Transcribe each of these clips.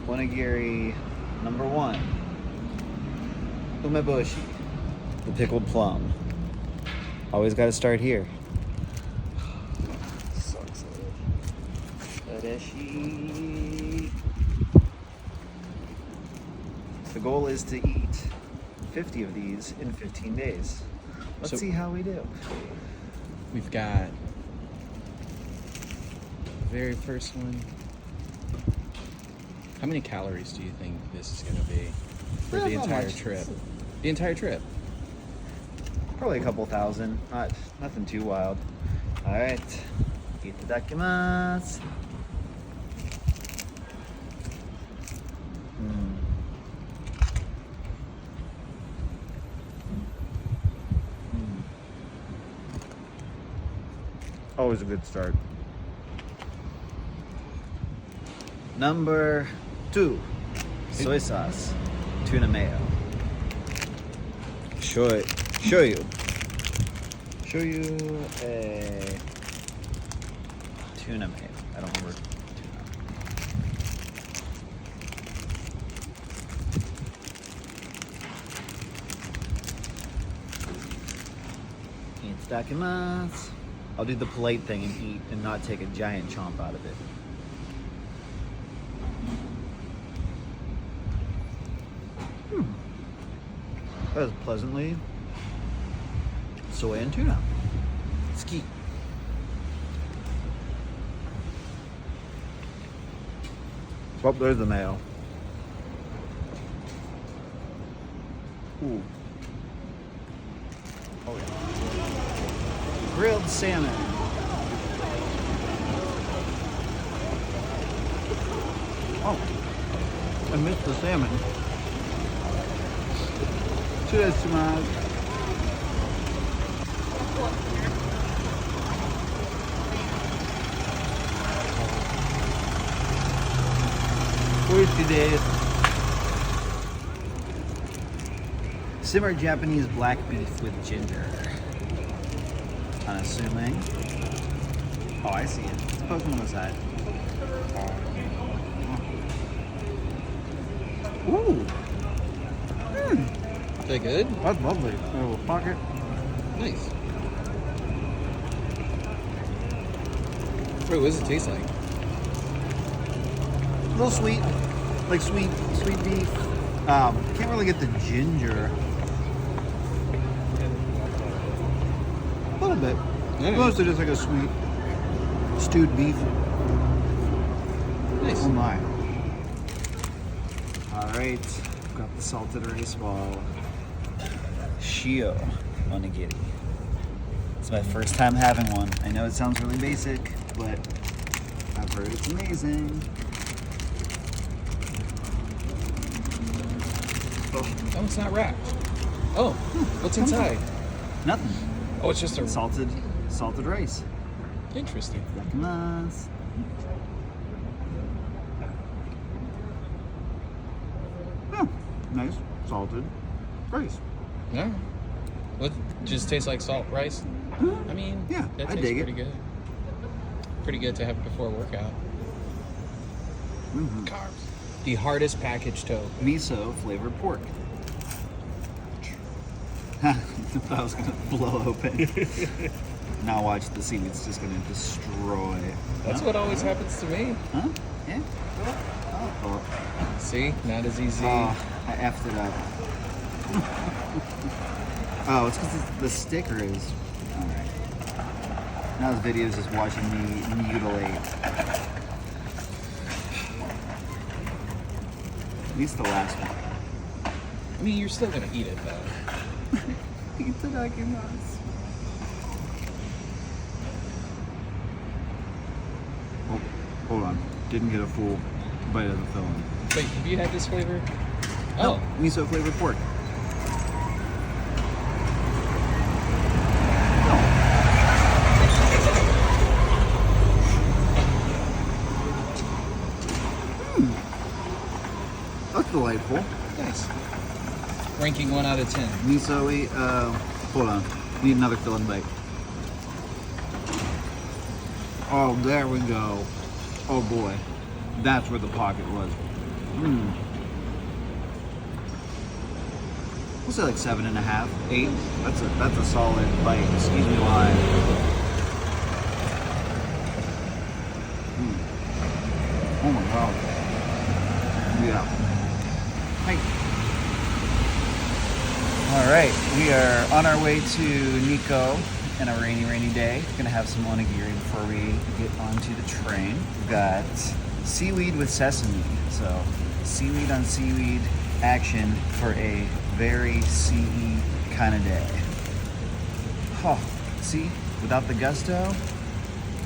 Onigiri number 1. Umeboshi. The pickled plum. Always got to start here. So excited. Adeshi. The goal is to eat 50 of these in 15 days. Let's see how we do. We've got the very first one. How many calories do you think this is going to be for the entire trip? The entire trip? Probably a couple thousand. Nothing too wild. All right. Itadakimasu. Always a good start. Number 2, soy sauce, tuna mayo. Shoyu, tuna mayo. I don't remember tuna. Itadakimasu. I'll do the polite thing and eat and not take a giant chomp out of it. That is pleasantly soy and tuna. Ski. Oh, there's the mayo. Ooh. Oh yeah. Grilled salmon. Oh, I missed the salmon. Cheers, Tomas. Oishi desu. Simmered Japanese black beef with ginger. Unassuming. Oh, I see it. It's poking on the side. Ooh. Is that good? That's lovely. A little pocket. Nice. Wait, what does it taste like? A little sweet. Like sweet beef. Can't really get the ginger. A little bit. Yeah. Mostly just like a sweet stewed beef. Nice. Oh my. Alright. Got the salted rice ball. Shio Onigiri. It's my first time having one. I know it sounds really basic, but I've heard it's amazing. Oh, it's not wrapped. Oh, what's inside? Nothing. Oh, it's just a Salted rice. Interesting. Itadakimasu. Nice salted rice. Yeah. What? Just tastes like salt rice? I mean, Yeah, that I tastes dig it. pretty good. Pretty good to have before a workout. Carbs. The hardest packaged toe. Miso flavored pork. I thought I was gonna blow open. Now watch, the seaweed's just gonna destroy. That's what always happens to me. Huh? Yeah. Oh. See, not as easy. I effed it up. Oh, it's because the sticker is. Alright. Now this video is just watching me mutilate. At least the last one. I mean, you're still gonna eat it though. Itadakimasu. Oh, hold on. Didn't get a full bite of the filling. Wait, have you had this flavor? No, miso flavored pork. That's delightful. Nice. Ranking 1 out of 10. Miso, hold on. Need another filling bite. Oh, there we go. Oh boy. That's where the pocket was. We'll say like 7.5, 8. That's a solid bite. Excuse me why. Oh my god. Yeah. Hi. All right, we are on our way to Nico in a rainy day. Gonna have some onigiri before we get onto the train. We've got seaweed with sesame, so seaweed on seaweed action for a very sea kind of day. Oh, see, without the gusto,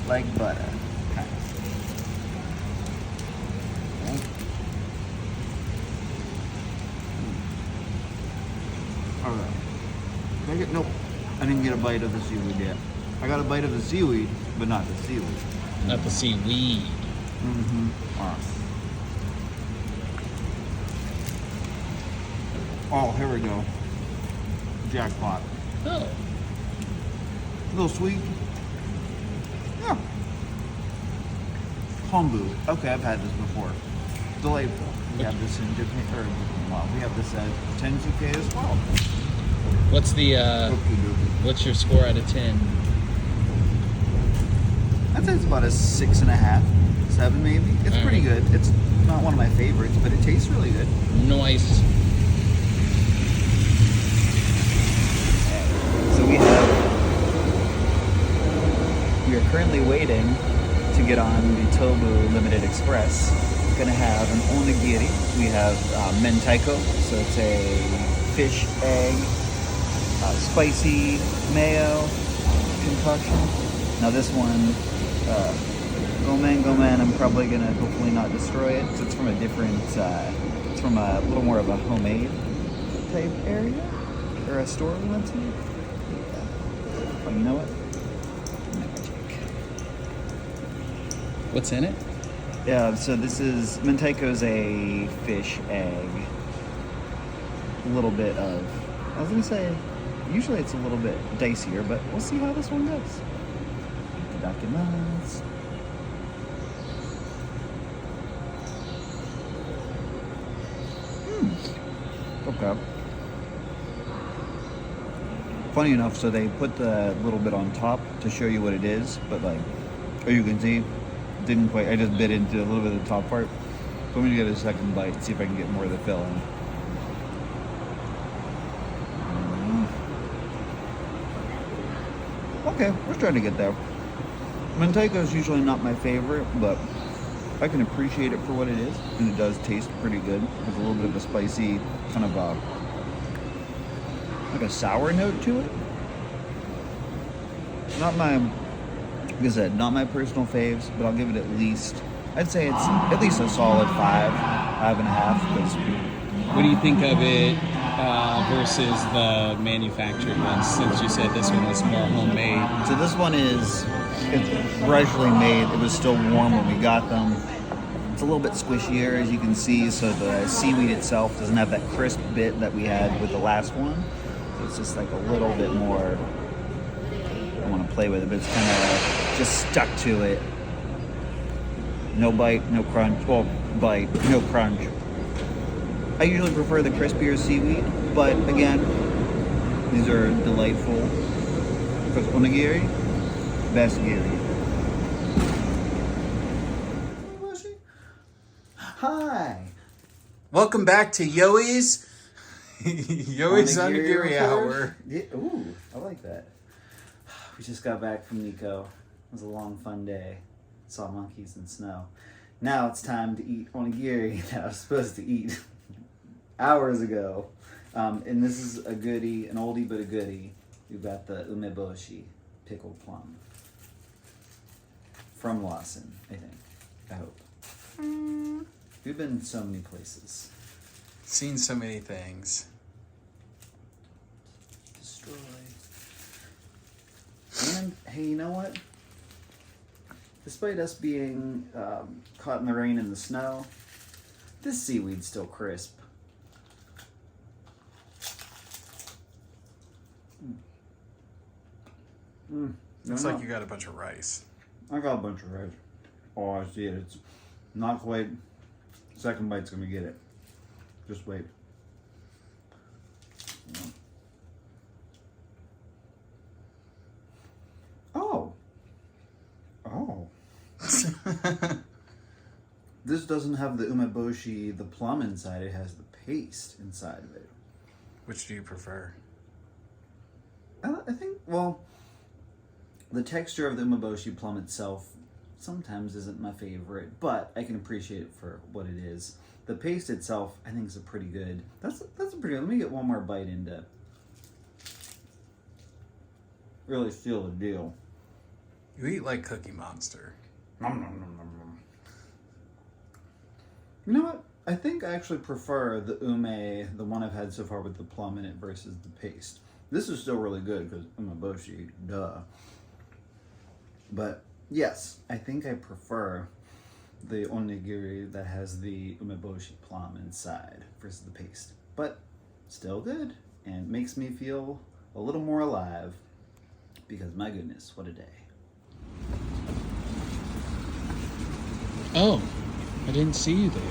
like butter. Kind of. All right. Did I get, nope, I didn't get a bite of the seaweed yet. I got a bite of the seaweed, but not the seaweed. Not the seaweed. Mm-hmm. Oh, here we go. Jackpot. Oh. A little sweet. Yeah. Kombu. Okay, I've had this before. Delightful. We have this in Japan, or well, we have this at Tensuke as well. What's the what's your score out of 10? I'd say it's about a 6.5, 7 maybe. It's pretty good. It's not one of my favorites, but it tastes really good. Nice. So we are currently waiting to get on the Tobu Limited Express. Gonna have an onigiri. We have mentaiko, so it's a fish egg, spicy mayo concoction. Now this one, gomen, I'm probably gonna hopefully not destroy it. So it's from a different, it's from a little more of a homemade type area or a store we went to. Oh, you know what? Magic. What's in it? Yeah, so this is, mentaiko's a fish egg. A little bit of, I was gonna say, usually it's a little bit dicier, but we'll see how this one goes. Itadakimasu. Okay. Funny enough, so they put the little bit on top to show you what it is, but like, as you can see, didn't quite, I just bit into a little bit of the top part. So I'm gonna get a second bite, see if I can get more of the filling. Okay, we're starting to get there. Mentaiko is usually not my favorite, but I can appreciate it for what it is, and it does taste pretty good. There's a little bit of a spicy, kind of a, like a sour note to it. Not my, like I said, not my personal faves, but I'll give it at least, I'd say it's at least a solid 5.5. Because What do you think of it versus the manufactured ones? Since you said this one was more homemade. so this one is, it's freshly made. It was still warm when we got them. It's a little bit squishier, as you can see, so the seaweed itself doesn't have that crisp bit that we had with the last one. So it's just like a little bit more, I want to play with it, but it's kind of just stuck to it. No bite, no crunch. Well, bite, no crunch. I usually prefer the crispier seaweed, but again, these are delightful. Because onigiri, best giri. Hi. Welcome back to Yohe's Onigiri Hour. Yeah, ooh, I like that. We just got back from Nico. It was a long, fun day. Saw monkeys and snow. Now it's time to eat onigiri that I was supposed to eat hours ago. And this is a goodie, an oldie but a goodie. We've got the umeboshi, pickled plum. From Lawson, I think. I hope. We've been so many places. Seen so many things. Destroy. And, hey, you know what? Despite us being caught in the rain and the snow, this seaweed's still crisp. Looks like you got a bunch of rice. I got a bunch of rice. Oh, I see it. It's not quite Second bite's gonna get it. Just wait. Oh. Oh. This doesn't have the umeboshi, the plum inside. It has the paste inside of it. Which do you prefer? I think, well, the texture of the umeboshi plum itself sometimes isn't my favorite, but I can appreciate it for what it is. The paste itself, I think, is a pretty good. That's a pretty good. Let me get one more bite in to really seal the deal. You eat like Cookie Monster. Nom, nom, nom, nom, nom. You know what? I think I actually prefer the ume, the one I've had so far with the plum in it, versus the paste. This is still really good because umeboshi, duh. But yes, I think I prefer the onigiri that has the umeboshi plum inside versus the paste. But still good and makes me feel a little more alive because my goodness, what a day. Oh, I didn't see you there.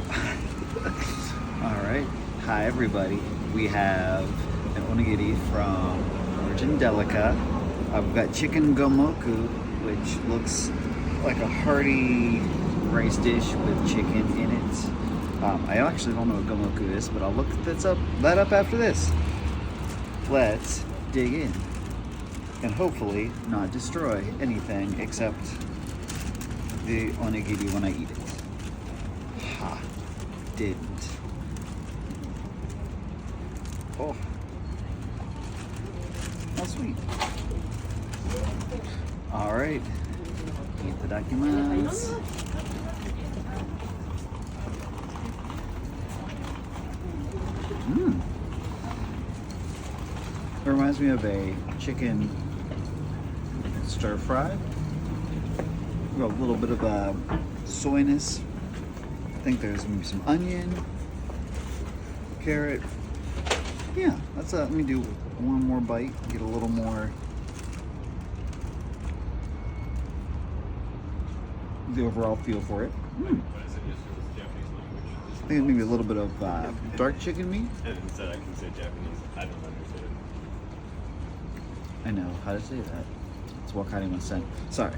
All right. Hi, everybody. We have an onigiri from Origin Delica. We've got chicken gomoku, which looks like a hearty rice dish with chicken in it. I actually don't know what gomoku is, but I'll look that up after this. Let's dig in and hopefully not destroy anything except the onigiri when I eat it. Ha. Didn't. Oh. How sweet. Alright. Itadakimasu. Mmm. It reminds me of a chicken stir fry. A little bit of a soyness. I think there's maybe some onion, carrot. Yeah, let me do one more bite, get a little more the overall feel for it. I think maybe a little bit of dark chicken meat. And instead I can say Japanese. I don't understand. I know how to say that. It's wakarimasen. Sorry.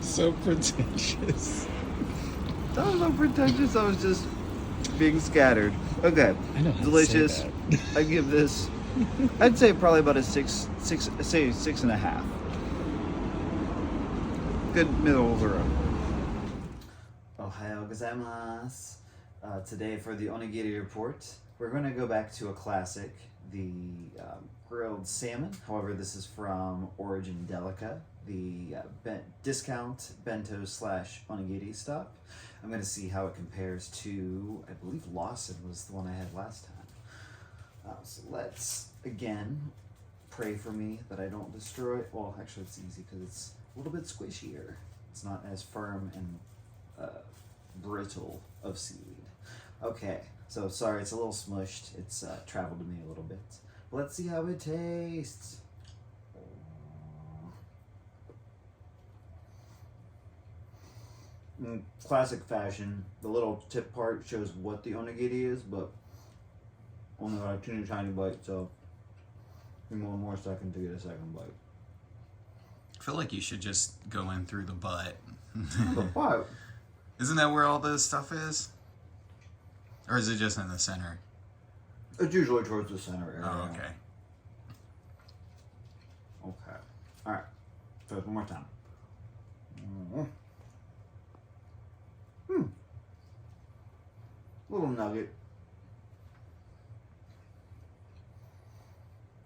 So pretentious. That was not pretentious. I was just being scattered. Okay. I know how Delicious. to say that. I give this. I'd say probably about a six and a half. Good middle of the road. Ohayou gozaimasu. Today for the onigiri report, we're going to go back to a classic, the grilled salmon. However, this is from Origin Delica, the discount bento / onigiri stop. I'm going to see how it compares to, I believe Lawson was the one I had last time. So let's, again, pray for me that I don't destroy it. Well, actually it's easy because it's a little bit squishier. It's not as firm and brittle of seaweed. Okay, so sorry, it's a little smushed. It's traveled to me a little bit. Let's see how it tastes. In classic fashion, the little tip part shows what the onigiri is, but only got a teeny tiny bite, so give me one more second to get a second bite. I feel like you should just go in through the butt. The butt? Isn't that where all this stuff is? Or is it just in the center? It's usually towards the center area. Oh, okay. Okay. Alright. So one more time. Little nugget.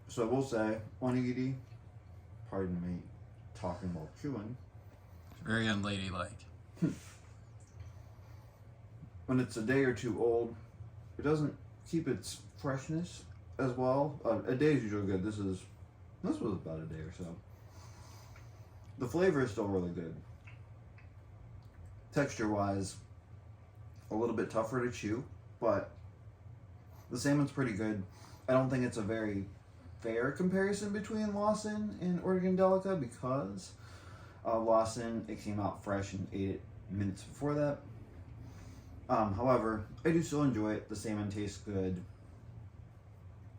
So I will say, onigiri, pardon me, talking while chewing. Very unladylike. When it's a day or two old, it doesn't keep its freshness as well. A day is usually good. This was about a day or so. The flavor is still really good. Texture-wise, a little bit tougher to chew, but the salmon's pretty good. I don't think it's a very fair comparison between Lawson and Origin Delica because Lawson, it came out fresh and ate it minutes before that. However, I do still enjoy it. The salmon tastes good.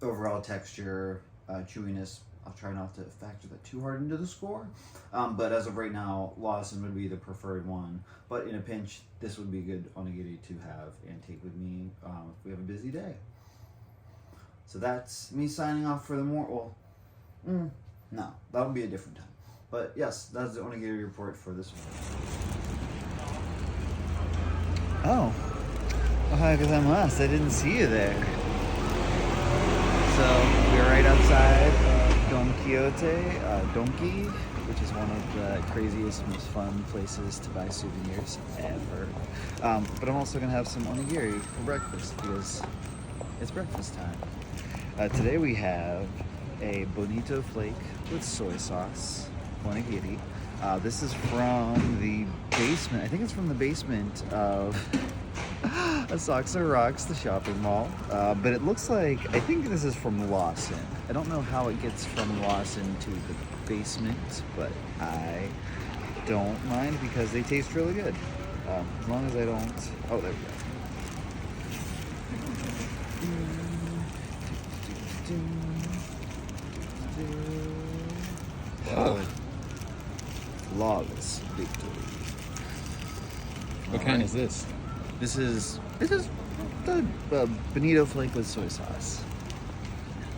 Overall texture, chewiness, I'll try not to factor that too hard into the score. But as of right now, Lawson would be the preferred one. But in a pinch, this would be good onigiri to have and take with me if we have a busy day. So that's me signing off for the more. Well, no, that would be a different time. But yes, that's the onigiri report for this one. Oh, ohayou gozaimasu. I didn't see you there. So we're right outside of Don Quixote, Donki, which is one of the craziest, most fun places to buy souvenirs ever. But I'm also gonna have some onigiri for breakfast because it's breakfast time. Today we have a bonito flake with soy sauce, onigiri. This is from the basement. I think it's from the basement of Asakusa Rocks, the shopping mall. But it looks like, I think this is from Lawson. I don't know how it gets from Lawson to the basement, but I don't mind because they taste really good. As long as I don't... Oh, there we go. Wow. Flawless victory. What kind is this? This is the bonito flake with soy sauce.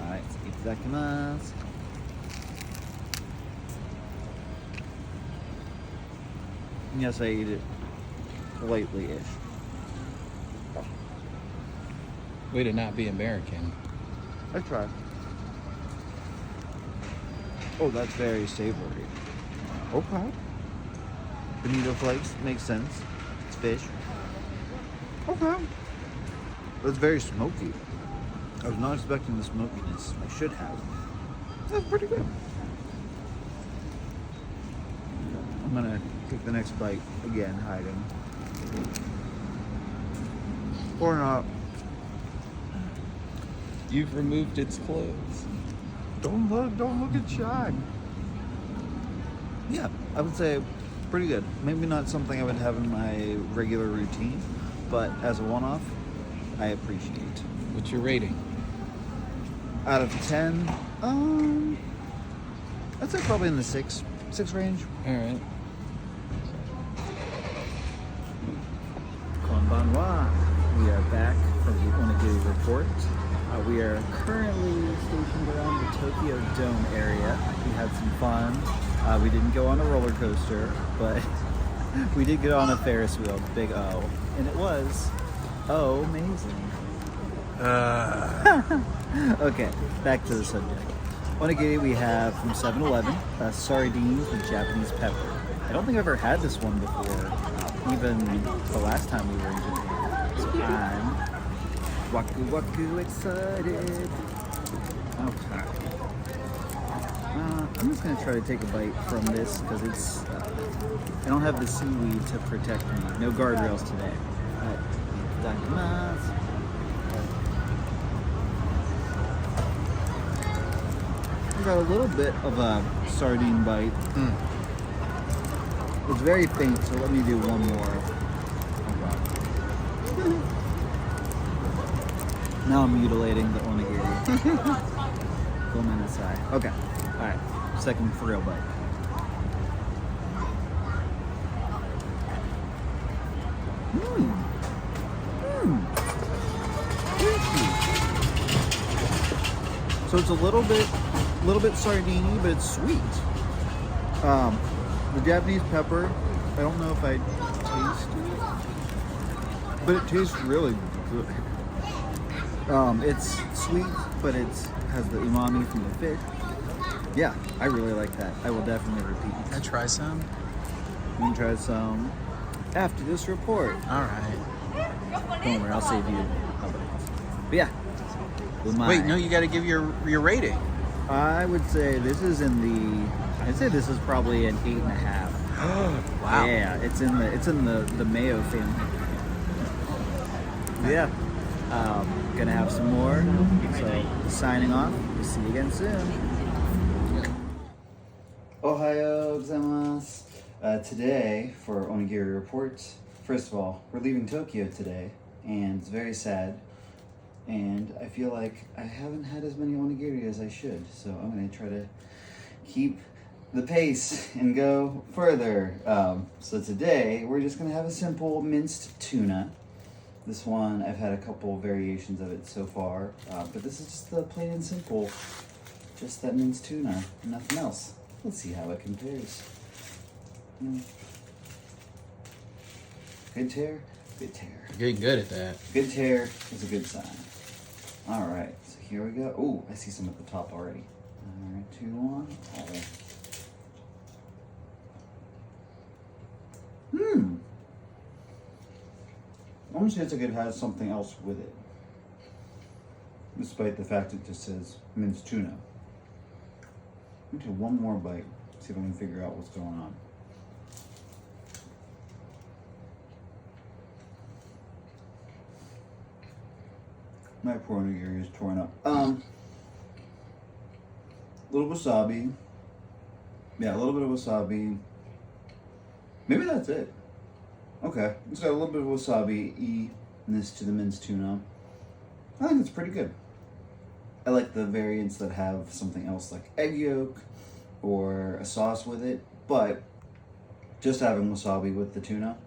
Alright, itadakimasu. Yes, I eat it lightly-ish. Way to not be American. I try. Oh, that's very savory. Okay. Bonito flakes, makes sense. It's fish. Okay. It's very smoky. I was not expecting the smokiness. I should have. That's pretty good. I'm gonna take the next bite again, hiding. Or not. You've removed its clothes. Don't look at shine. Yeah, I would say pretty good. Maybe not something I would have in my regular routine, but as a one-off, I appreciate. What's your rating? Out of 10, I'd say probably in the 6 range. All right. Konbanwa. We are back from the Onigiri report. We are currently stationed around the Tokyo Dome area. We had some fun. We didn't go on a roller coaster, but we did get on a Ferris wheel, big O, and it was amazing. Okay, back to the subject. Onigiri we have from 7-Eleven, sardines with Japanese pepper. I don't think I've ever had this one before, even the last time we were in Japan. So I'm waku excited. Okay. I'm just gonna try to take a bite from this because it's. I don't have the seaweed to protect me. No guardrails today. Itadakimasu. I got a little bit of a sardine bite. It's very faint, so let me do one more. Now I'm mutilating the onigiri. Gomenasai. Okay. Alright. Second for real bite. So it's a little bit sardine-y, but it's sweet. The Japanese pepper, I don't know if I taste it, but it tastes really good. It's sweet, but it has the umami from the fish. Yeah, I really like that. I will definitely repeat. Can I try some? You can try some after this report. All right. Don't worry, I'll save you. But yeah. With my, Wait, no, you got to give your rating. I would say this is I'd say this is probably an 8.5. Wow. Yeah, it's in the Mayo family. But yeah. Gonna have some more. So signing off. We'll see you again soon. Ohayou gozaimasu. Today for Onigiri Report, First of all, we're leaving Tokyo today, and it's very sad. And I feel like I haven't had as many onigiri as I should, so I'm gonna try to keep the pace and go further. So today, we're just gonna have a simple minced tuna. This one, I've had a couple variations of it so far, but this is just the plain and simple, just that minced tuna, nothing else. Let's see how it compares. Good tear, good tear. You're getting good at that. Good tear is a good sign. All right, so here we go. Oh, I see some at the top already. All right, 2, 1. I want to say it's like it has something else with it, despite the fact it just says minced tuna. Let me take one more bite, see if I can figure out what's going on. My poor onigiri is torn up. Little wasabi. Yeah, a little bit of wasabi. Maybe that's it. Okay, it's got a little bit of wasabi-ness to the minced tuna. I think it's pretty good. I like the variants that have something else like egg yolk or a sauce with it, but just having wasabi with the tuna,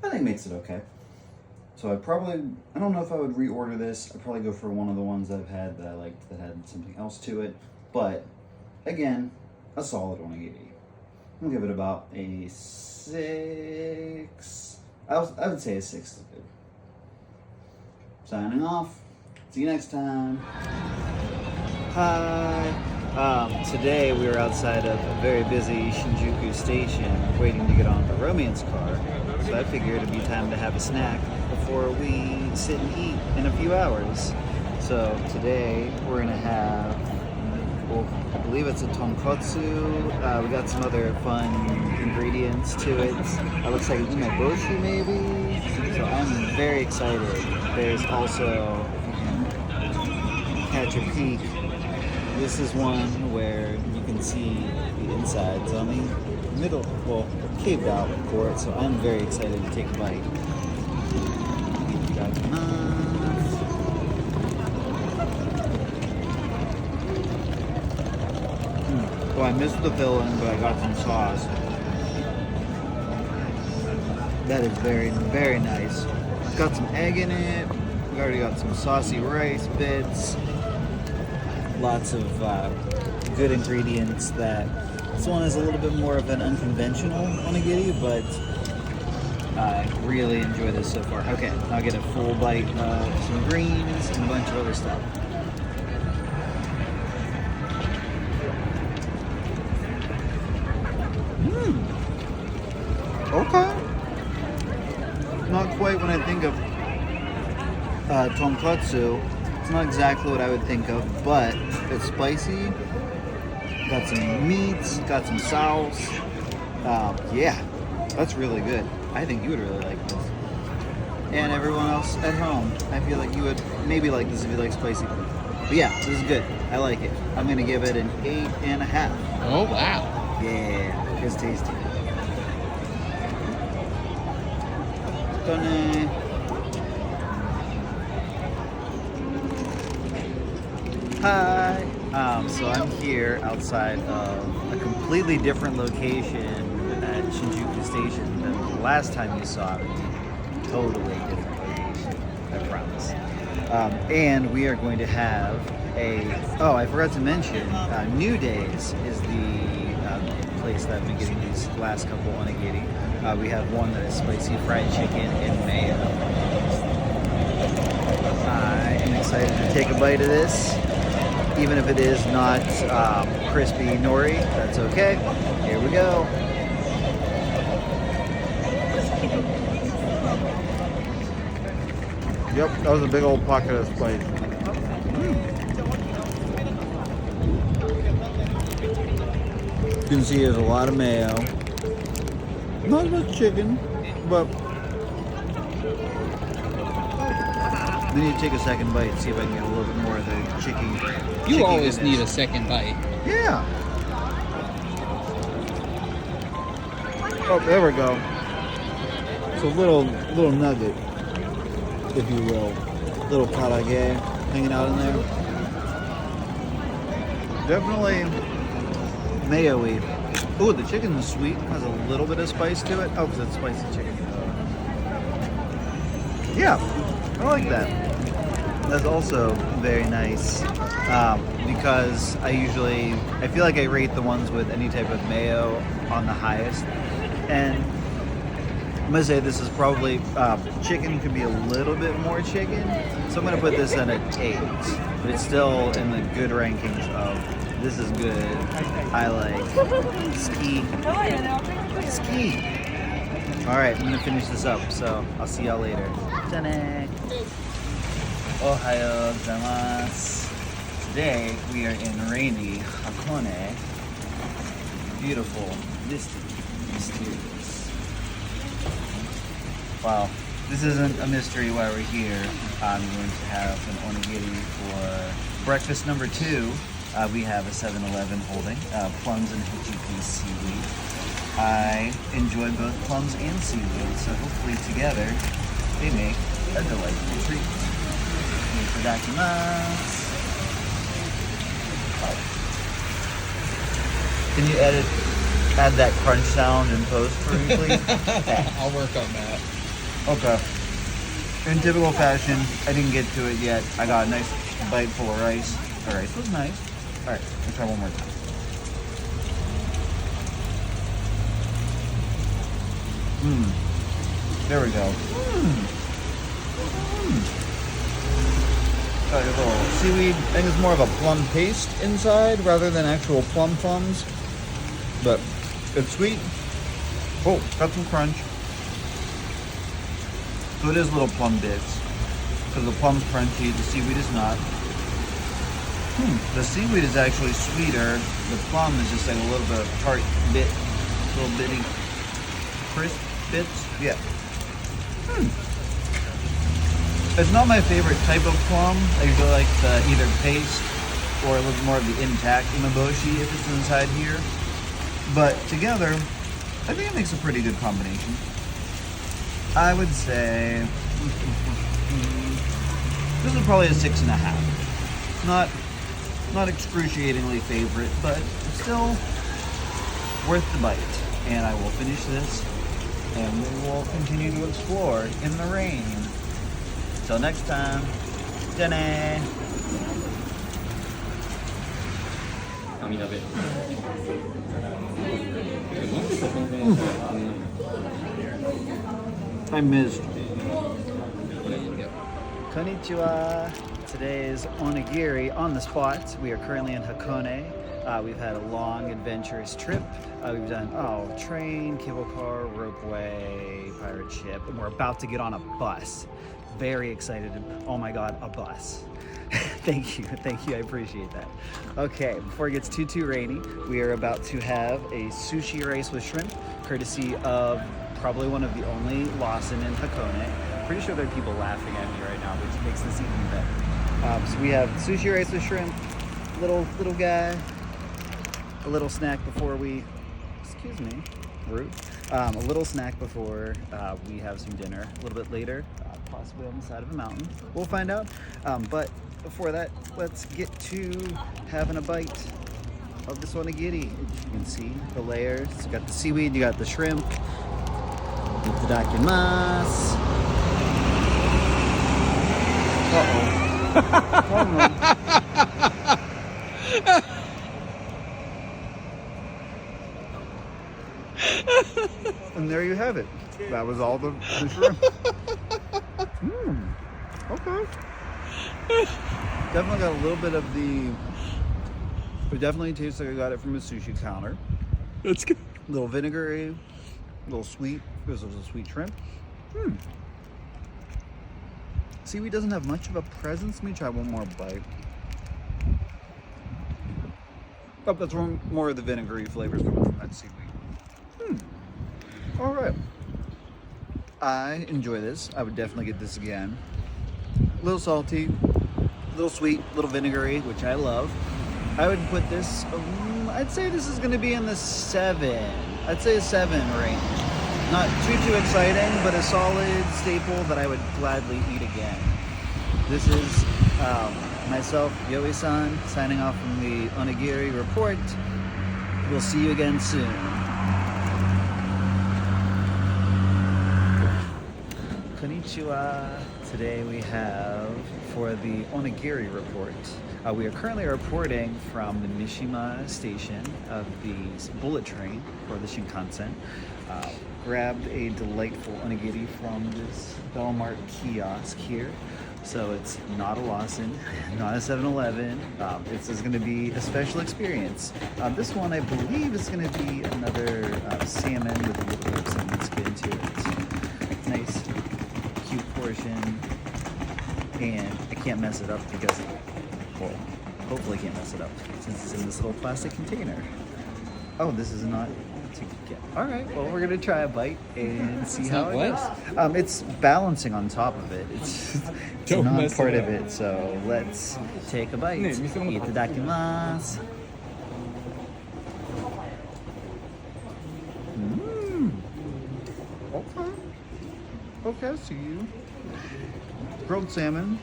I think makes it okay. So I don't know if I would reorder this. I'd probably go for one of the ones that I've had that I liked that had something else to it. But again, a solid onigiri. I'm gonna give it about a 6. I would say a 6 is good. Signing off. See you next time. Hi. Today we were outside of a very busy Shinjuku station waiting to get on the romance car. So I figured it'd be time to have a snack before we sit and eat in a few hours. So today we're gonna have, well, I believe it's a tonkotsu. We got some other fun ingredients to it. It looks like umeboshi maybe. So I'm very excited. There's also, if you can catch a peek, this is one where you can see the insides on the middle, well, caved out for it. So I'm very excited to take a bite. Well, I missed the filling, but I got some sauce. That is very, very nice. It's got some egg in it. We already got some saucy rice bits. Lots of good ingredients. This one is a little bit more of an unconventional onigiri, but I really enjoy this so far. Okay, I'll get a full bite of some greens and a bunch of other stuff. Okay. Not quite when I think of tonkotsu. It's not exactly what I would think of, but it's spicy. Got some meats, got some sauce. Yeah, that's really good. I think you would really like this. And everyone else at home, I feel like you would maybe like this if you like spicy. But yeah, this is good. I like it. I'm gonna give it an 8.5. Oh, wow. Yeah, it's tasty. Done. Hi. So I'm here outside of a completely different location at Shinjuku Station than the last time you saw me. Totally different location, I promise. And we are going to have I forgot to mention, New Days is the place that I've been getting these last couple onigiri. We have one that is spicy fried chicken and mayo. I am excited to take a bite of this. Even if it is not crispy nori, that's okay. Here we go. Yep, that was a big old pocket of spice. You can see there's a lot of mayo. Not as much chicken, but I need to take a second bite and see if I can get a little bit more of the chicken. You always need a second bite. Yeah. Oh, there we go. So little nugget, if you will. Little karage hanging out in there. Definitely mayo-y. Ooh, the chicken is sweet. Has a little bit of spice to it. Oh, because it's spicy chicken. Yeah, I like that. That's also very nice because I feel like I rate the ones with any type of mayo on the highest. And I'm gonna say this is probably, chicken could be a little bit more chicken. So I'm gonna put this at an 8, but it's still in the good rankings of this is good. I like ski. All right, I'm gonna finish this up, so I'll see y'all later. Jane. Ohayo gozaimasu. Today we are in rainy Hakone. Beautiful, misty, mysterious. Wow, this isn't a mystery why we're here. I'm going to have an onigiri for breakfast number 2. We have a 7-Eleven holding plums and hijiki seaweed. I enjoy both plums and seaweed, so hopefully together they make a delightful treat. Itadakimasu. Can you add that crunch sound in post for me, please? I'll work on that. Okay. In typical fashion, I didn't get to it yet. I got a nice bite full of rice. The rice was nice. All right, let's try one more time. There we go. Got your little seaweed. I think it's more of a plum paste inside rather than actual plums. But it's sweet. Oh, got some crunch. So it is little plum bits. Because the plum's crunchy, the seaweed is not. The seaweed is actually sweeter. The plum is just like a little bit of tart bit. Little bitty crisp bits. Yeah. It's not my favorite type of plum. I usually like the either paste or a little more of the intact umeboshi if it's inside here. But together, I think it makes a pretty good combination. I would say this is probably a 6.5. Not excruciatingly favorite, but still worth the bite. And I will finish this, and we will continue to explore in the rain. Till next time, Jenny. I missed. Konnichiwa. Today's onigiri on the spot. We are currently in Hakone. We've had a long, adventurous trip. We've done train, cable car, ropeway, pirate ship, and we're about to get on a bus. Very excited. Oh my God, a bus. Thank you, I appreciate that. Okay, before it gets too rainy, we are about to have a sushi rice with shrimp, courtesy of probably one of the only Lawson in Hakone. Pretty sure there are people laughing at me right now, which makes this even better. So we have sushi rice with shrimp, little guy, a little snack before we, excuse me, rude. A little snack before we have some dinner a little bit later, possibly on the side of a mountain. We'll find out. But before that, let's get to having a bite of this onigiri. You can see the layers. You got the seaweed, you got the shrimp. Itadakimasu. Uh-oh. Oh no. And there you have it. That was all the shrimp. Okay. Definitely got a little bit of the. It definitely tastes like I got it from a sushi counter. That's good. A little vinegary, a little sweet. This was a sweet shrimp. Seaweed doesn't have much of a presence. Let me try one more bite. Oh, that's more of the vinegary flavors coming from that seaweed. All right. I enjoy this. I would definitely get this again. A little salty, a little sweet, a little vinegary, which I love. I would put this, I'd say this is going to be in the 7. I'd say a 7 range. Not too exciting, but a solid staple that I would gladly eat again. This is myself, Yohe-san, signing off from the Onigiri report. We'll see you again soon. Konnichiwa. Today we have, for the Onigiri report, we are currently reporting from the Mishima station of the bullet train for the Shinkansen. Grabbed a delightful onigiri from this Belmart kiosk here. So it's not a Lawson, not a 7-Eleven. This is going to be a special experience. This one, I believe, is going to be another salmon with a little bit of salmon skin to it. Nice, cute portion. And I can't mess it up because, well, hopefully I can't mess it up since it's in this little plastic container. Oh, this is not to get. All right, well, we're going to try a bite and see how it goes. It's balancing on top of it. It's not part of it, so let's take a bite. Itadakimasu. Okay, I see you. Grilled salmon.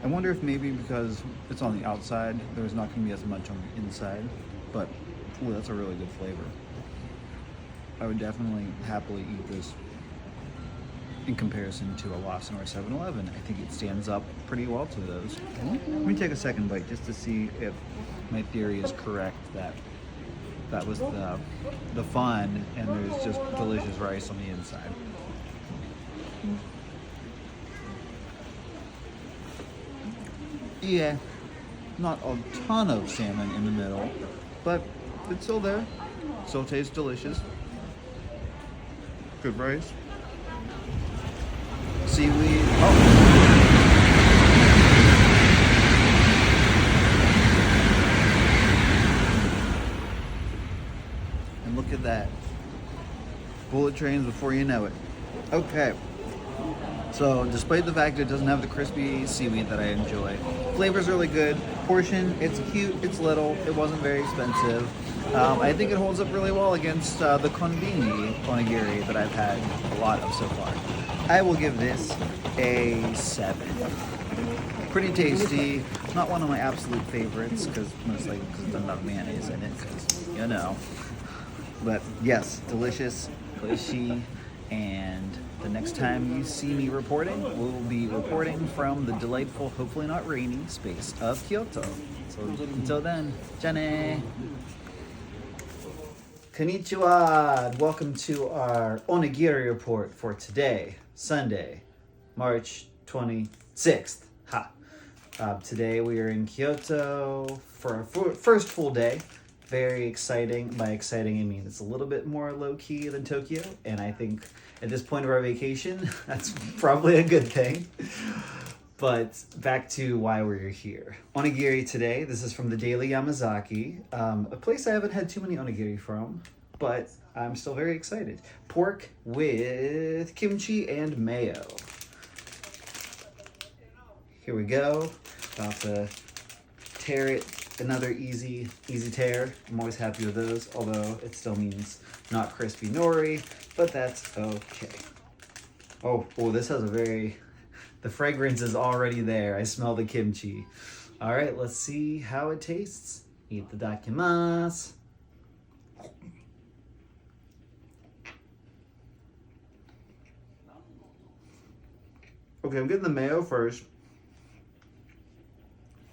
I wonder if maybe because it's on the outside, there's not going to be as much on the inside, but ooh, that's a really good flavor. I would definitely happily eat this in comparison to a Lawson or a 7-Eleven. I think it stands up pretty well to those. Let me take a second bite just to see if my theory is correct that that was the fun and there's just delicious rice on the inside. Yeah, not a ton of salmon in the middle, but it's still there. Still tastes delicious. Good rice. Seaweed. Oh. And look at that. Bullet trains before you know it. Okay. So, despite the fact it doesn't have the crispy seaweed that I enjoy, flavor's really good. Portion, it's cute, it's little, it wasn't very expensive. I think it holds up really well against the konbini onigiri that I've had a lot of so far. I will give this a 7. Pretty tasty. Not one of my absolute favorites, because mostly because it doesn't have mayonnaise in it, because, you know. But yes, delicious, oishi, and the next time you see me reporting, we'll be reporting from the delightful, hopefully not rainy, space of Kyoto. So until then, jane! Konnichiwa! Welcome to our Onigiri report for today, Sunday, March 26th. Ha! Today we are in Kyoto for our first full day. Very exciting. By exciting, I mean it's a little bit more low-key than Tokyo, and I think at this point of our vacation, that's probably a good thing. But back to why we're here. Onigiri today. This is from the Daily Yamazaki, a place I haven't had too many onigiri from, but I'm still very excited. Pork with kimchi and mayo. Here we go. About to tear it. Another easy tear. I'm always happy with those, although it still means not crispy nori, but that's okay. Oh, this has the fragrance is already there. I smell the kimchi. All right, let's see how it tastes. Itadakimasu. Okay, I'm getting the mayo first,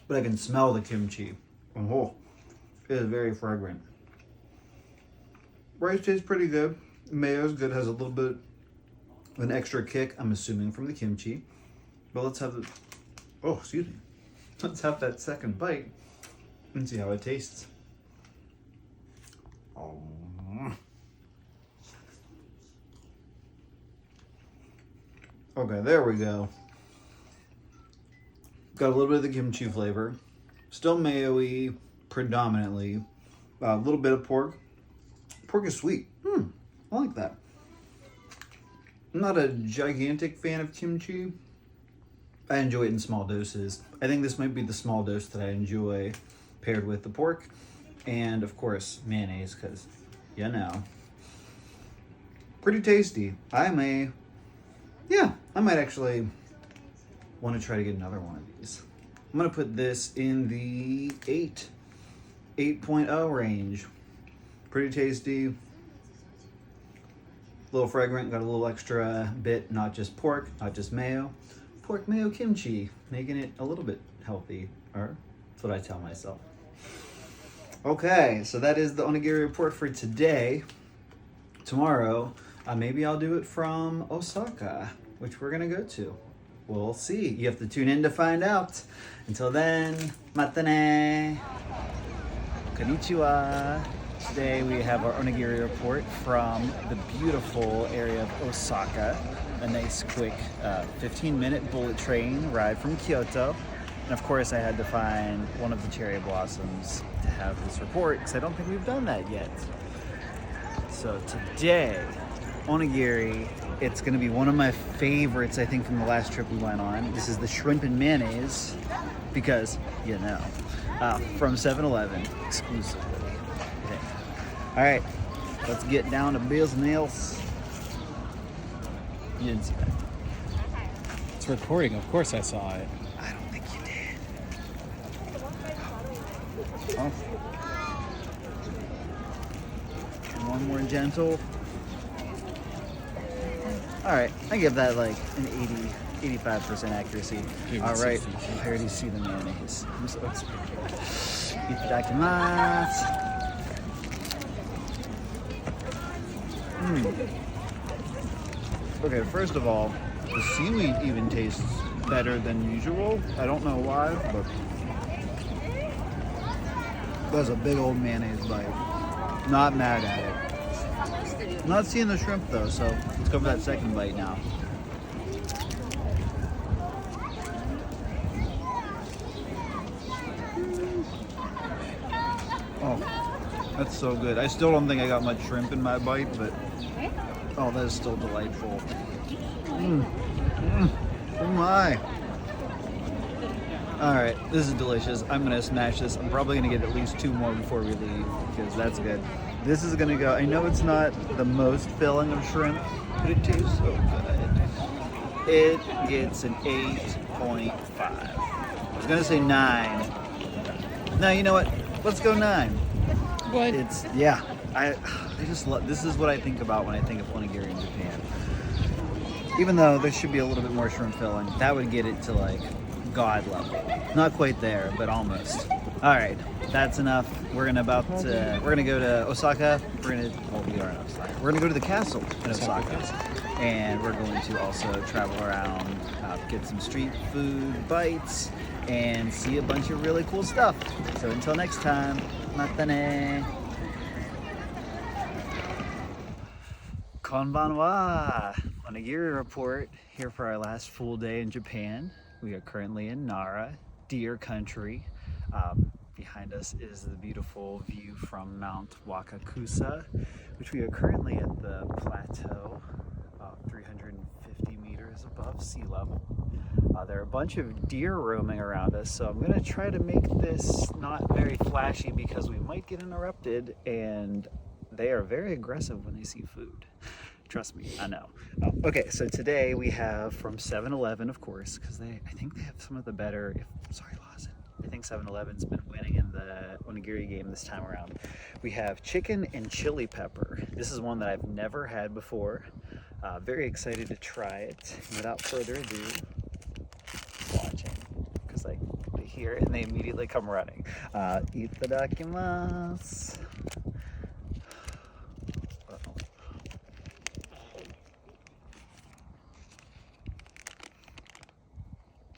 but I can smell the kimchi. Oh, it is very fragrant. Rice tastes pretty good. Mayo's good, has a little bit of an extra kick, I'm assuming, from the kimchi. But let's have let's have that second bite and see how it tastes. Oh. Okay, there we go. Got a little bit of the kimchi flavor. Still mayo-y, predominantly. A little bit of pork. Pork is sweet. I like that. I'm not a gigantic fan of kimchi. I enjoy it in small doses. I think this might be the small dose that I enjoy paired with the pork. And, of course, mayonnaise, because, you know. Pretty tasty. I might actually want to try to get another one of these. I'm going to put this in the 8.0 range. Pretty tasty. A little fragrant, got a little extra bit, not just pork, not just mayo. Pork mayo kimchi, making it a little bit healthy, or that's what I tell myself. Okay, so that is the Onigiri report for today. Tomorrow, maybe I'll do it from Osaka, which we're gonna go to. We'll see. You have to tune in to find out. Until then, matane. Konnichiwa. Today we have our Onigiri report from the beautiful area of Osaka. A nice quick 15-minute bullet train ride from Kyoto. And of course I had to find one of the cherry blossoms to have this report because I don't think we've done that yet. So today, Onigiri, it's gonna be one of my favorites I think from the last trip we went on. This is the shrimp and mayonnaise because, you know, from 7-Eleven exclusively. All right, let's get down to business. You didn't see that. It's recording. Of course I saw it. I don't think you did. Oh. One more gentle. All right, I give that like an 85% accuracy. All right, I already see the mayonnaise. I'm so excited. Itadakimasu. Okay, first of all, the seaweed even tastes better than usual. I don't know why, but that's a big old mayonnaise bite. Not mad at it. Not seeing the shrimp though, so let's go for that second bite now. Oh, that's so good. I still don't think I got much shrimp in my bite, but oh, that is still delightful. Oh my. All right, this is delicious. I'm gonna smash this. I'm probably gonna get at least 2 more before we leave because that's good. This is gonna go, I know it's not the most filling of shrimp, but it tastes so good. It gets an 8.5. I was gonna say 9. No, you know what? Let's go 9. What? It's, yeah. I just love, this is what I think about when I think of onigiri in Japan. Even though there should be a little bit more shrimp filling, that would get it to like God level. Not quite there, but almost. All right, that's enough. We're gonna go to Osaka. We are in Osaka. We're gonna go to the castle in Osaka, and we're going to also travel around, get some street food bites, and see a bunch of really cool stuff. So until next time, matane. Konbanwa! Onigiri report here for our last full day in Japan. We are currently in Nara, deer country. Behind us is the beautiful view from Mount Wakakusa, which we are currently at the plateau, 350 meters above sea level. There are a bunch of deer roaming around us, so I'm going to try to make this not very flashy because we might get interrupted, and they are very aggressive when they see food. Trust me, I know. Okay, so today we have from 7-Eleven, of course, because I think they have some of the better, sorry Lawson, I think 7-Eleven's been winning in the onigiri game this time around. We have chicken and chili pepper. This is one that I've never had before. Very excited to try it. And without further ado, watching, because they hear it and they immediately come running. Itadakimasu.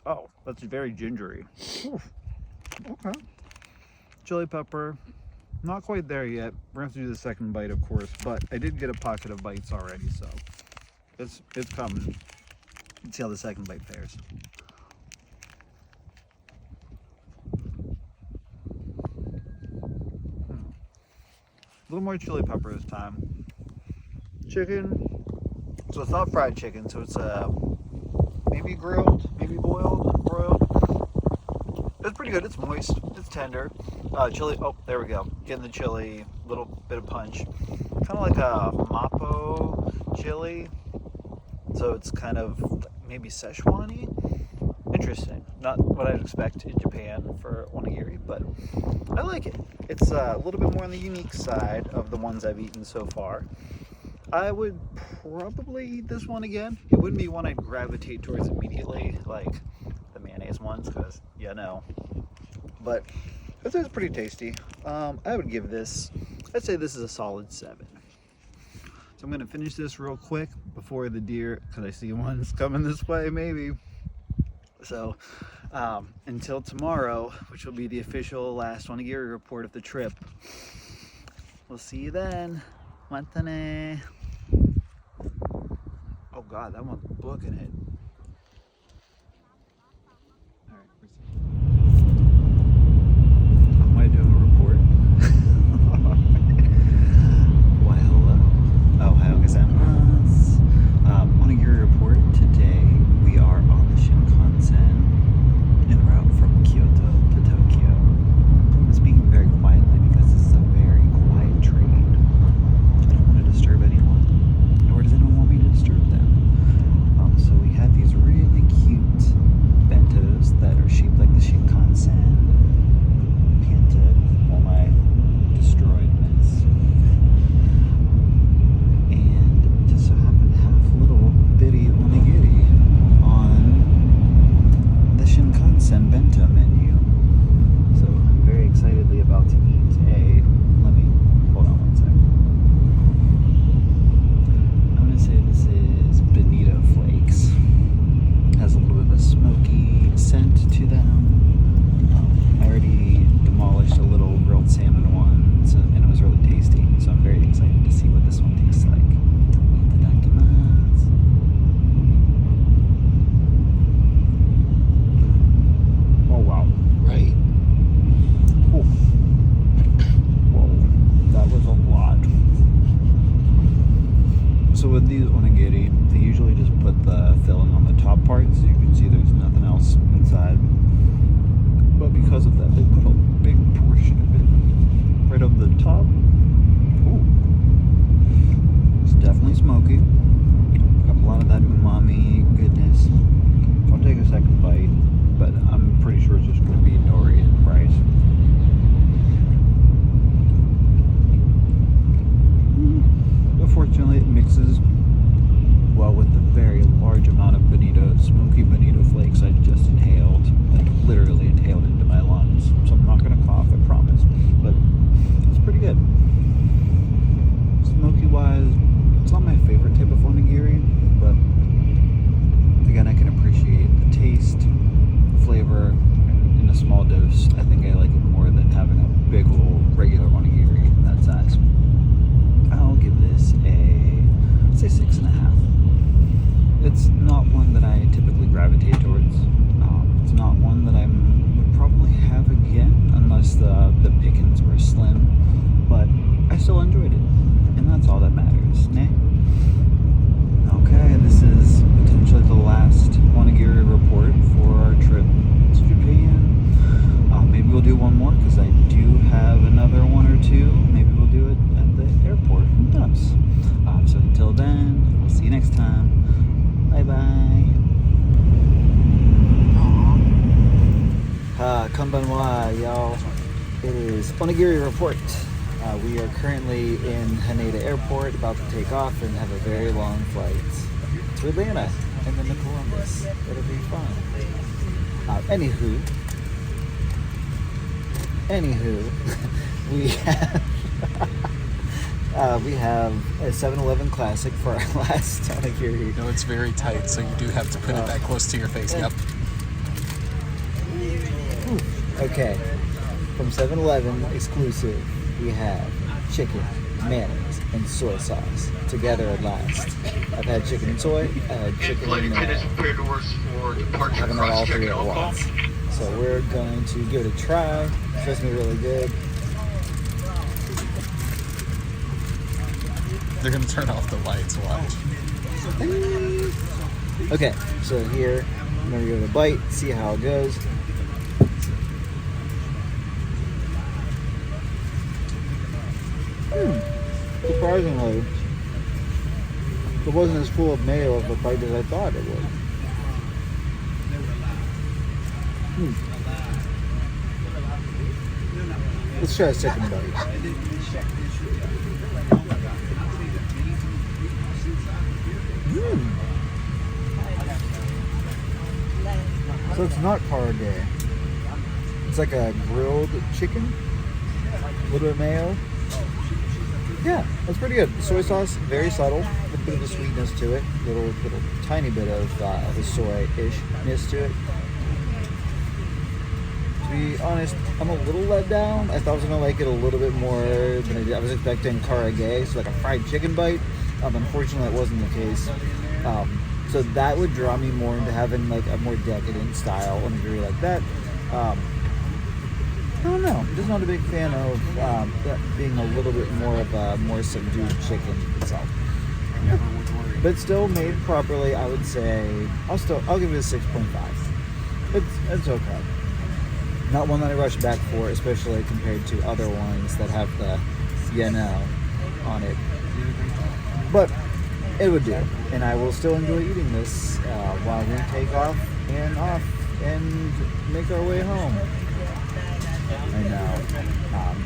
Oh, that's very gingery. Oof. Okay. Chili pepper. Not quite there yet. We're gonna have to do the second bite, of course, but I did get a pocket of bites already, so it's coming. Let's see how the second bite fares. A little more chili pepper this time. Chicken. So it's not fried chicken, so it's maybe grilled, maybe boiled, broiled. It's pretty good. It's moist. It's tender. Chili. Oh, there we go. Getting the chili. Little bit of punch. kind of like a Mapo chili. So it's kind of maybe Szechuan-y. Interesting. Not what I'd expect in Japan for onigiri, but I like it. It's a little bit more on the unique side of the ones I've eaten so far. I would probably eat this one again. It wouldn't be one I'd gravitate towards immediately, like the mayonnaise ones, because you know. But I'd say it's pretty tasty. I would give this, I'd say this is a solid 7. So I'm gonna finish this real quick before the deer, because I see one's coming this way maybe. So until tomorrow, which will be the official last onigiri report of the trip, we'll see you then. Matane. Oh God, that one's booking it. All right, am I doing a report? Why, hello. Ohayou gozaimasu. Onigiri report today. We are on the Shinkansen en route from Kyoto to Tokyo. I'm speaking very quietly because this is a very quiet train. I don't want to disturb anyone, nor does anyone want me to disturb them. So we have these really cute bentos that are shaped like the Shinkansen, painted all my destroyedness. And just so happen to have little bitty onigiri on the Shinkansen bento menu. So I'm very excitedly about to eat let me, hold on one second. I'm going to say this is bonito flakes. Has a little bit of a smoky scent to them. I already demolished a little grilled salmon one, and it was really tasty. So I'm very excited to see what this one tastes like. Itadakimasu. Oh wow! Right. Oh. Whoa, that was a lot. So with these onigiri, they usually just put the filling on the top part, so you can see there's nothing else inside. But because of that, they put a big portion of it right over the top. Ooh. It's definitely smoky. Got a lot of that umami goodness. I'll take a second bite, but I'm pretty sure it's just going to be nori and rice. Fortunately, it mixes well with the very large amount of bonito, smoky bonito flakes I just inhaled, like literally inhaled into my lungs. So I'm not gonna cough, I promise. But it's pretty good. Smoky wise, it's not my favorite type of onigiri, but again, I can appreciate the taste, flavor, and in a small dose. I think I like it more than having a big old regular onigiri that size. I'll give this I'd say 6.5. It's not one that I typically gravitate towards. It's not one that I would probably have again unless the pickings were slim, but I still enjoyed it, and that's all that matters, nah? Okay, this is potentially the last onigiri report for our trip to Japan. Maybe we'll do one more, because I do have another one or two. Maybe we'll do it at the airport. Who knows? So until then, we'll see you next time. Bye-bye. Konbanwa, y'all. It is Onigiri Report. We are currently in Haneda Airport, about to take off and have a very long flight to Atlanta and then to Columbus. It'll be fun. Anywho, we have a 7-Eleven Classic for our last onigiri. No, it's very tight, so you do have to put it that close to your face. Yep. Okay, from 7-Eleven exclusive, we have chicken, mayonnaise, and soy sauce together at last. I've had chicken and soy, I had chicken and mayo. Having all three at once. So we're going to give it a try. It's supposed to be really good. They're going to turn off the lights, watch. Okay, so here, I'm going to give it a bite, see how it goes. surprisingly, it wasn't as full of mayo of a bite as I thought it would. Let's try a second bite. So it's not karage. It's like a grilled chicken. A little bit of mayo. Yeah, that's pretty good. Soy sauce, very subtle. A bit of a sweetness to it. Little tiny bit of the soy-ishness to it. To be honest, I'm a little let down. I thought I was going to like it a little bit more than I did. I was expecting karage, so like a fried chicken bite. Unfortunately, that wasn't the case. So that would draw me more into having like a more decadent style onigiri like that. I don't know. I'm just not a big fan of that being a little bit more of a more subdued chicken itself. But still made properly, I would say I'll give it a 6.5. It's okay. Not one that I rush back for, especially compared to other ones that have the on it. But it would do, and I will still enjoy eating this while we take off and make our way home. I know.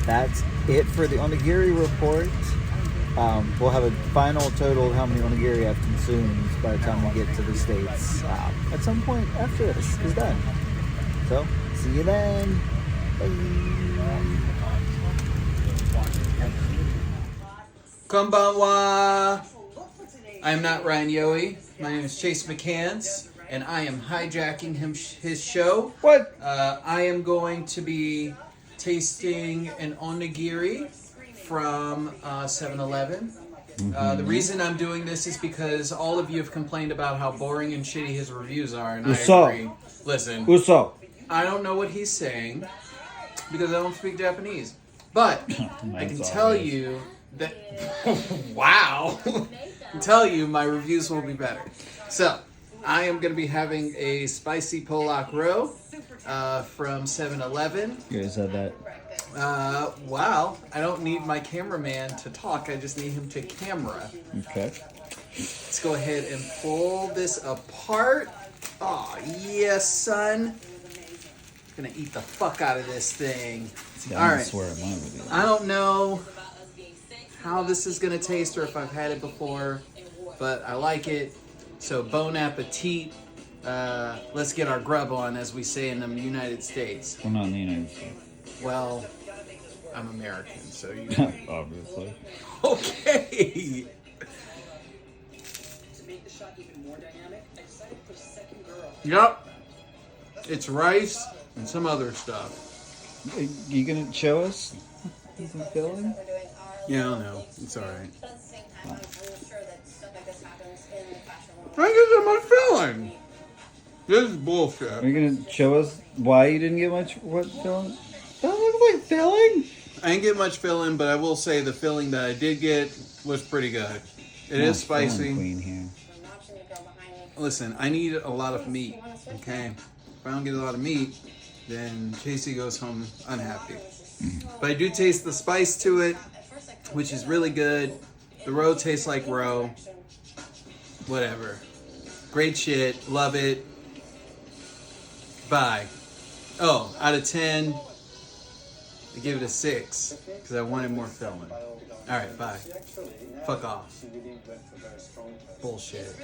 That's it for the onigiri report. We'll have a final total of how many onigiri I've consumed by the time we get to the States at some point after this is done. So, see you then. Bye. Konbanwa! I am not Ryan Yohe. My name is Chase McCants, and I am hijacking his show. What? I am going to be tasting an onigiri from 7-Eleven. The reason I'm doing this is because all of you have complained about how boring and shitty his reviews are, and I agree. Listen, What's up? I don't know what he's saying because I don't speak Japanese, but I can tell you that wow, I can tell you my reviews will be better. So I am going to be having a spicy Polak row from 7-Eleven. You guys said that. Wow, I don't need my cameraman to talk. I just need him to camera. Okay. Let's go ahead and pull this apart. Oh yes, son. Gonna eat the fuck out of this thing. Yeah, All I right. swear I'm not with you. I don't know how this is gonna taste or if I've had it before, but I like it. So bon appetit. Let's get our grub on, as we say in the United States. We're not in the United States. Well, I'm American, so you. Obviously. Okay. Yep. It's rice and some other stuff. You gonna show us some filling? Yeah, I don't know. It's alright. I get my filling. This is bullshit. Are you gonna show us why you didn't get much filling? That looks like filling. I didn't get much filling, but I will say the filling that I did get was pretty good. It is spicy. Queen here. Listen, I need a lot of meat. Okay, if I don't get a lot of meat, then Casey goes home unhappy. But I do taste the spice to it, which is really good. The roe tastes like roe. Whatever. Great shit. Love it. Bye. Oh, out of 10, I give it a 6 because I wanted more filling. All right, bye. Fuck off. Bullshit.